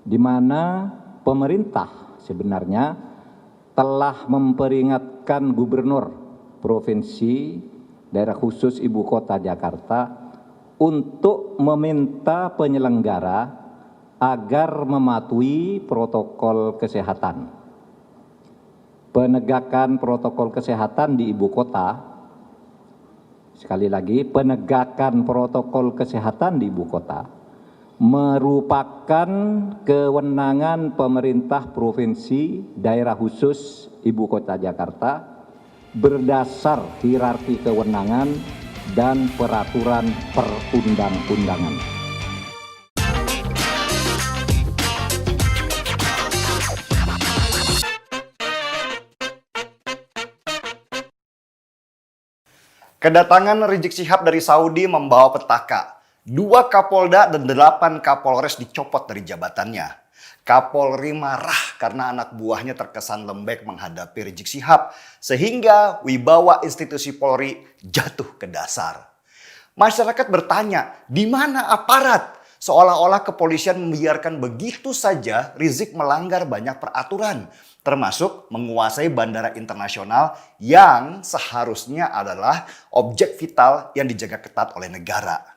di mana pemerintah sebenarnya telah memperingatkan gubernur provinsi daerah khusus ibu kota Jakarta untuk meminta penyelenggara agar mematuhi protokol kesehatan. Penegakan protokol kesehatan di ibu kota, sekali lagi, penegakan protokol kesehatan di ibu kota merupakan kewenangan pemerintah provinsi daerah khusus ibu kota Jakarta berdasar hierarki kewenangan dan peraturan perundang-undangan. Kedatangan Rizik Syihab dari Saudi membawa petaka. 2 Kapolda dan 8 Kapolres dicopot dari jabatannya. Kapolri marah karena anak buahnya terkesan lembek menghadapi Rizik Syihab, sehingga wibawa institusi Polri jatuh ke dasar. Masyarakat bertanya, di mana aparat? Seolah-olah kepolisian membiarkan begitu saja Rizik melanggar banyak peraturan, termasuk menguasai bandara internasional yang seharusnya adalah objek vital yang dijaga ketat oleh negara.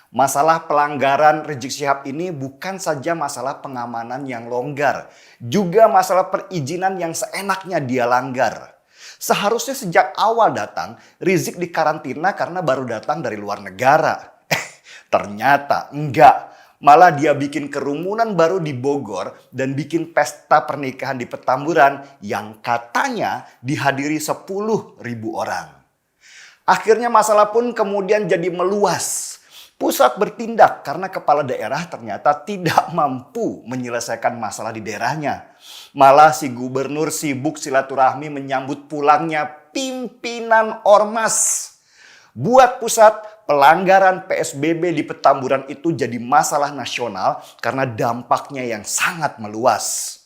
Masalah pelanggaran Rizik Syihab ini bukan saja masalah pengamanan yang longgar, juga masalah perizinan yang seenaknya dia langgar. Seharusnya sejak awal datang, Rizik dikarantina karena baru datang dari luar negara. Ternyata enggak. Malah dia bikin kerumunan baru di Bogor dan bikin pesta pernikahan di Petamburan yang katanya dihadiri 10.000 orang. Akhirnya masalah pun kemudian jadi meluas. Pusat bertindak karena kepala daerah ternyata tidak mampu menyelesaikan masalah di daerahnya. Malah si gubernur sibuk silaturahmi menyambut pulangnya pimpinan ormas. Buat pusat, pelanggaran PSBB di Petamburan itu jadi masalah nasional karena dampaknya yang sangat meluas.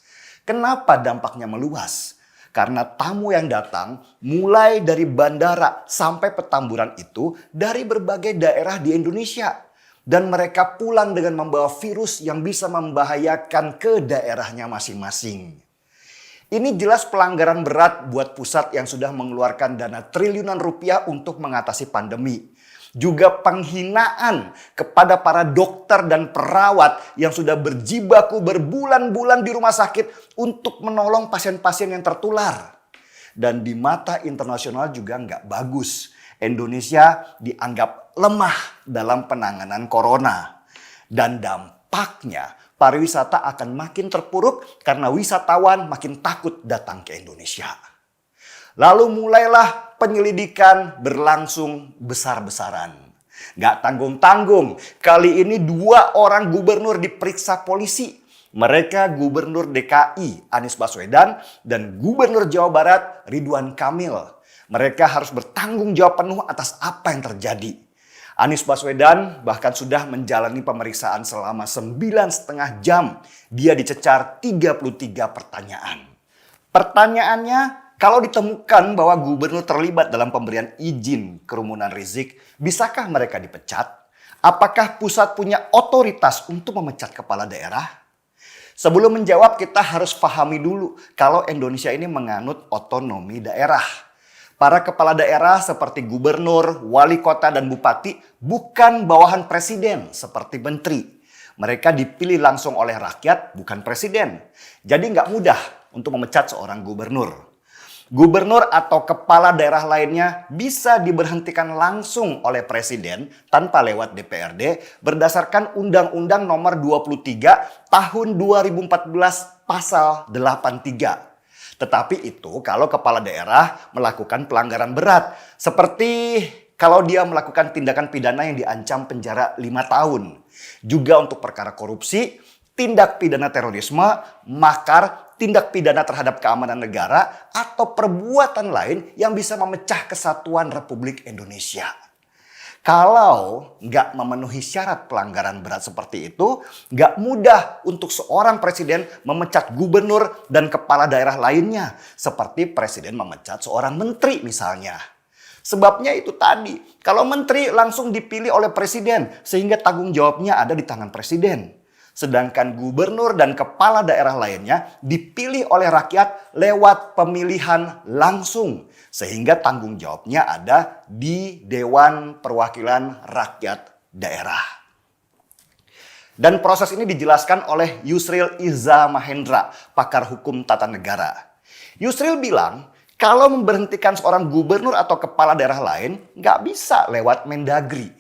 Kenapa dampaknya meluas? Karena tamu yang datang mulai dari bandara sampai Petamburan itu dari berbagai daerah di Indonesia. Dan mereka pulang dengan membawa virus yang bisa membahayakan ke daerahnya masing-masing. Ini jelas pelanggaran berat buat pusat yang sudah mengeluarkan dana triliunan rupiah untuk mengatasi pandemi. Juga penghinaan kepada para dokter dan perawat yang sudah berjibaku berbulan-bulan di rumah sakit untuk menolong pasien-pasien yang tertular. Dan di mata internasional juga nggak bagus. Indonesia dianggap lemah dalam penanganan corona. Dan dampaknya pariwisata akan makin terpuruk karena wisatawan makin takut datang ke Indonesia. Lalu mulailah penyelidikan berlangsung besar-besaran. Gak tanggung-tanggung, kali ini 2 orang gubernur diperiksa polisi. Mereka Gubernur DKI Anies Baswedan dan Gubernur Jawa Barat Ridwan Kamil. Mereka harus bertanggung jawab penuh atas apa yang terjadi. Anies Baswedan bahkan sudah menjalani pemeriksaan selama 9,5 jam. Dia dicecar 33 pertanyaan. Pertanyaannya, kalau ditemukan bahwa gubernur terlibat dalam pemberian izin kerumunan Rizik, bisakah mereka dipecat? Apakah pusat punya otoritas untuk memecat kepala daerah? Sebelum menjawab, kita harus pahami dulu kalau Indonesia ini menganut otonomi daerah. Para kepala daerah seperti gubernur, wali kota, dan bupati bukan bawahan presiden seperti menteri. Mereka dipilih langsung oleh rakyat, bukan presiden. Jadi nggak mudah untuk memecat seorang gubernur. Gubernur atau kepala daerah lainnya bisa diberhentikan langsung oleh presiden tanpa lewat DPRD berdasarkan Undang-Undang Nomor 23 Tahun 2014 Pasal 83. Tetapi itu kalau kepala daerah melakukan pelanggaran berat, seperti kalau dia melakukan tindakan pidana yang diancam penjara 5 tahun. Juga untuk perkara korupsi, tindak pidana terorisme, makar, tindak pidana terhadap keamanan negara, atau perbuatan lain yang bisa memecah kesatuan Republik Indonesia. Kalau nggak memenuhi syarat pelanggaran berat seperti itu, nggak mudah untuk seorang presiden memecat gubernur dan kepala daerah lainnya, seperti presiden memecat seorang menteri misalnya. Sebabnya itu tadi, kalau menteri langsung dipilih oleh presiden, sehingga tanggung jawabnya ada di tangan presiden. Sedangkan gubernur dan kepala daerah lainnya dipilih oleh rakyat lewat pemilihan langsung. Sehingga tanggung jawabnya ada di Dewan Perwakilan Rakyat Daerah. Dan proses ini dijelaskan oleh Yusril Iza Mahendra, pakar hukum tata negara. Yusril bilang, kalau memberhentikan seorang gubernur atau kepala daerah lain, nggak bisa lewat Mendagri.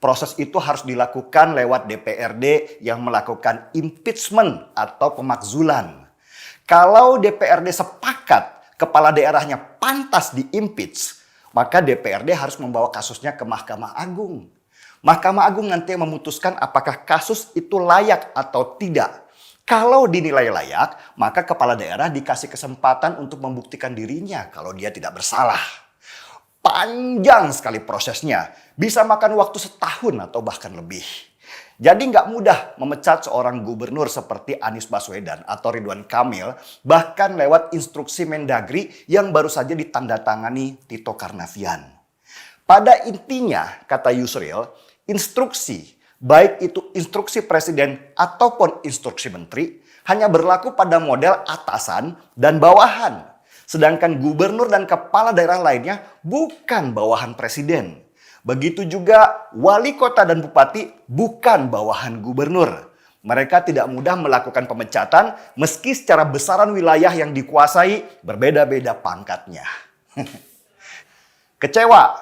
Proses itu harus dilakukan lewat DPRD yang melakukan impeachment atau pemakzulan. Kalau DPRD sepakat kepala daerahnya pantas diimpeach, maka DPRD harus membawa kasusnya ke Mahkamah Agung. Mahkamah Agung nanti memutuskan apakah kasus itu layak atau tidak. Kalau dinilai layak, maka kepala daerah dikasih kesempatan untuk membuktikan dirinya kalau dia tidak bersalah. Panjang sekali prosesnya, bisa makan waktu setahun atau bahkan lebih. Jadi nggak mudah memecat seorang gubernur seperti Anies Baswedan atau Ridwan Kamil, bahkan lewat instruksi Mendagri yang baru saja ditandatangani Tito Karnavian. Pada intinya, kata Yusril, instruksi, baik itu instruksi presiden ataupun instruksi menteri, hanya berlaku pada model atasan dan bawahan. Sedangkan gubernur dan kepala daerah lainnya bukan bawahan presiden. Begitu juga wali kota dan bupati bukan bawahan gubernur. Mereka tidak mudah melakukan pemecatan meski secara besaran wilayah yang dikuasai berbeda-beda pangkatnya. Kecewa?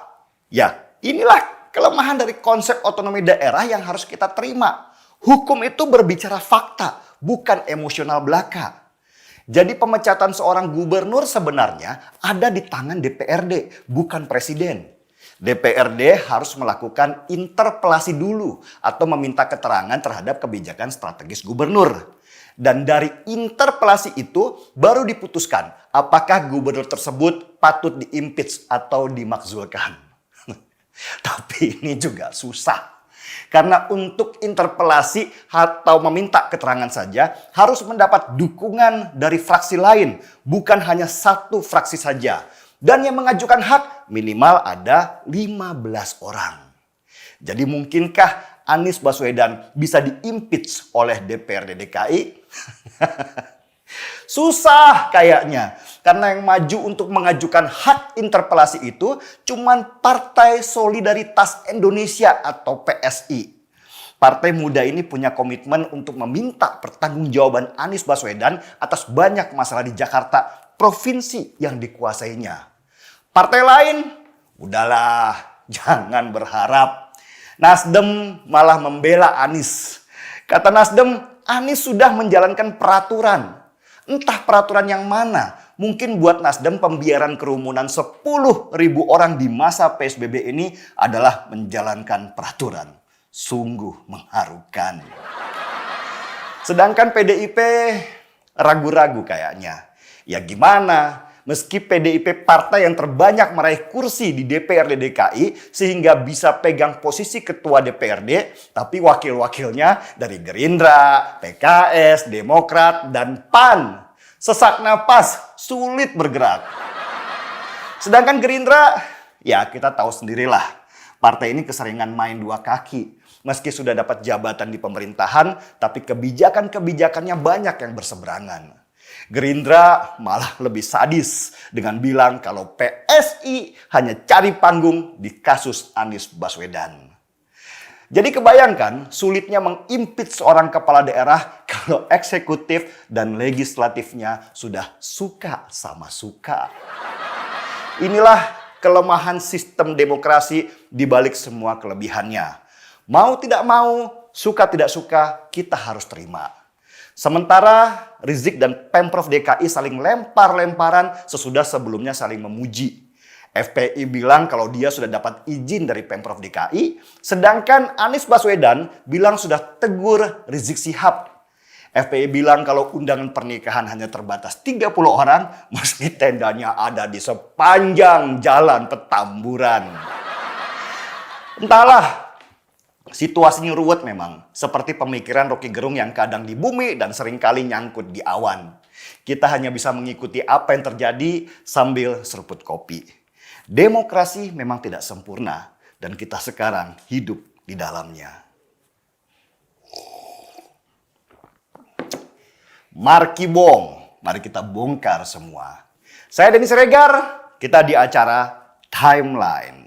Ya, inilah kelemahan dari konsep otonomi daerah yang harus kita terima. Hukum itu berbicara fakta, bukan emosional belaka. Jadi pemecatan seorang gubernur sebenarnya ada di tangan DPRD, bukan presiden. DPRD harus melakukan interpelasi dulu atau meminta keterangan terhadap kebijakan strategis gubernur. Dan dari interpelasi itu baru diputuskan apakah gubernur tersebut patut diimpeach atau dimakzulkan. Tapi ini juga susah. Karena untuk interpelasi atau meminta keterangan saja harus mendapat dukungan dari fraksi lain, bukan hanya satu fraksi saja. Dan yang mengajukan hak minimal ada 15 orang. Jadi mungkinkah Anies Baswedan bisa diimpeach oleh DPRD DKI? Susah kayaknya. Karena yang maju untuk mengajukan hak interpelasi itu cuman Partai Solidaritas Indonesia atau PSI. Partai muda ini punya komitmen untuk meminta pertanggungjawaban Anies Baswedan atas banyak masalah di Jakarta, provinsi yang dikuasainya. Partai lain, udahlah, jangan berharap. Nasdem malah membela Anies. Kata Nasdem, Anies sudah menjalankan peraturan. Entah peraturan yang mana. Mungkin buat Nasdem pembiaran kerumunan 10.000 orang di masa PSBB ini adalah menjalankan peraturan. Sungguh mengharukan. Sedangkan PDIP ragu-ragu kayaknya. Ya gimana? Meski PDIP partai yang terbanyak meraih kursi di DPRD DKI sehingga bisa pegang posisi ketua DPRD, tapi wakil-wakilnya dari Gerindra, PKS, Demokrat, dan PAN. Sesak napas, sulit bergerak. Sedangkan Gerindra, ya kita tahu sendirilah. Partai ini keseringan main dua kaki. Meski sudah dapat jabatan di pemerintahan, tapi kebijakan-kebijakannya banyak yang berseberangan. Gerindra malah lebih sadis dengan bilang kalau PSI hanya cari panggung di kasus Anies Baswedan. Jadi kebayangkan sulitnya mengimpeach seorang kepala daerah kalau eksekutif dan legislatifnya sudah suka sama suka. Inilah kelemahan sistem demokrasi di balik semua kelebihannya. Mau tidak mau, suka tidak suka, kita harus terima. Sementara Rizik dan Pemprov DKI saling lempar-lemparan sesudah sebelumnya saling memuji. FPI bilang kalau dia sudah dapat izin dari Pemprov DKI, sedangkan Anies Baswedan bilang sudah tegur Rizik Syihab. FPI bilang kalau undangan pernikahan hanya terbatas 30 orang, meski tendanya ada di sepanjang jalan Petamburan. Entahlah, situasinya ruwet memang, seperti pemikiran Rocky Gerung yang kadang di bumi dan seringkali nyangkut di awan. Kita hanya bisa mengikuti apa yang terjadi sambil seruput kopi. Demokrasi memang tidak sempurna dan kita sekarang hidup di dalamnya. Marki Bong. Mari kita bongkar semua. Saya Denny Siregar, kita di acara Timeline.